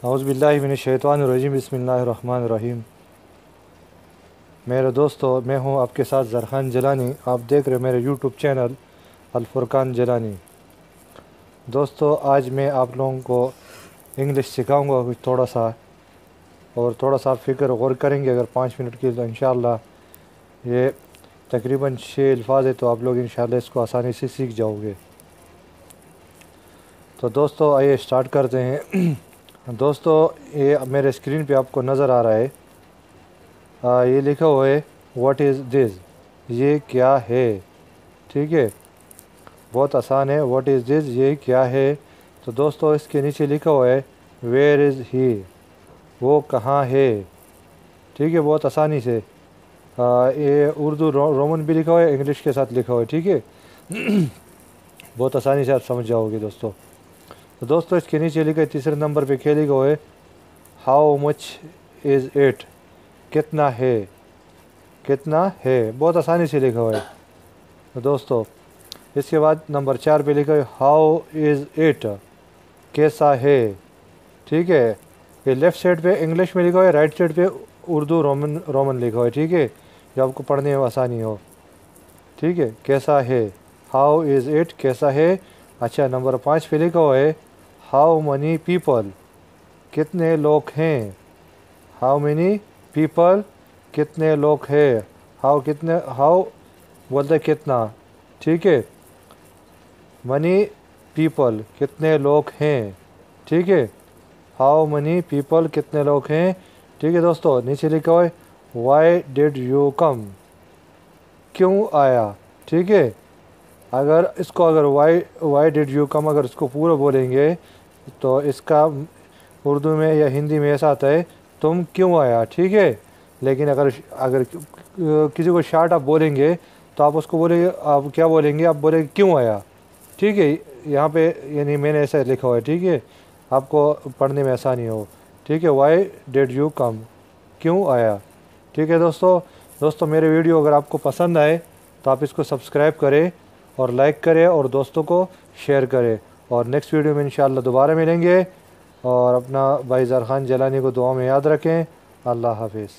औज़ुबिल्लाहिमिनश्शैतानिर्रजीम बिस्मिल्लाहिर्रहमानिर्रहीम। मेरे दोस्तों, मैं हूं आपके साथ ज़रख़ान जिलानी। आप देख रहे मेरे यूट्यूब चैनल अल फ़ुरक़ान जिलानी। दोस्तों, आज मैं आप लोगों को इंग्लिश सिखाऊंगा कुछ थोड़ा सा, और थोड़ा सा फ़िक्र गौर करेंगे अगर 5 मिनट की, तो इंशाअल्लाह ये तकरीबन 6 अल्फाज है, तो आप लोग इंशाअल्लाह इसको आसानी से सीख जाओगे। तो दोस्तों आइए स्टार्ट करते हैं। दोस्तों, ये मेरे स्क्रीन पे आपको नज़र आ रहा है, ये लिखा हुआ है व्हाट इज़ दिस, ये क्या है। ठीक है, बहुत आसान है। व्हाट इज़ दिस, ये क्या है। तो दोस्तों इसके नीचे लिखा हुआ है वेयर इज़ ही, वो कहाँ है। ठीक है, बहुत आसानी से ये उर्दू रोमन भी लिखा हुआ है, इंग्लिश के साथ लिखा हुआ है। ठीक है। बहुत आसानी से आप समझ जाओगे दोस्तों। तो दोस्तों इसके नीचे लिखा है, तीसरे नंबर पे क्या लिखा हुआ है, हाउ मच इज़ इट, कितना है, कितना है। बहुत आसानी से लिखा हुआ है। तो दोस्तों इसके बाद नंबर 4 पे लिखा है हाउ इज़ इट, कैसा है। ठीक है, ये लेफ़्ट साइड पे इंग्लिश में लिखा हुआ है, राइट साइड पे उर्दू रोमन लिखा हुआ है। ठीक है, जो आपको पढ़ने में आसानी हो। ठीक है, कैसा है, हाउ इज़ इट, कैसा है। अच्छा, नंबर 5 पे लिखा हुआ है हाउ मनी पीपल, कितने लोग हैं। हाउ मनी पीपल, कितने लोग हैं। हाउ कितने, हाउ बोलते कितना। ठीक है, मनी पीपल, कितने लोग हैं। ठीक है, हाउ मनी पीपल, कितने लोग हैं। ठीक है दोस्तों, नीचे लिखा हुआ है वाई डिड यू कम, क्यों आया। ठीक है, अगर वाई डिड यू कम, अगर इसको पूरा बोलेंगे तो इसका उर्दू में या हिंदी में ऐसा आता है तुम क्यों आया। ठीक है, लेकिन अगर अगर किसी को शार्ट आप बोलेंगे तो आप उसको बोलेंगे, आप क्या बोलेंगे, आप बोलेंगे क्यों आया। ठीक है, यहाँ पे यानी मैंने ऐसा लिखा हुआ है। ठीक है, आपको पढ़ने में आसानी हो। ठीक है, वाई डिड यू कम, क्यों आया। ठीक है दोस्तों मेरे वीडियो अगर आपको पसंद आए तो आप इसको सब्सक्राइब करें और लाइक करें और दोस्तों को शेयर करें। और नेक्स्ट वीडियो में इंशाअल्लाह दोबारा मिलेंगे। और अपना भाई ज़रख़ान जिलानी को दुआ में याद रखें। अल्लाह हाफिज़।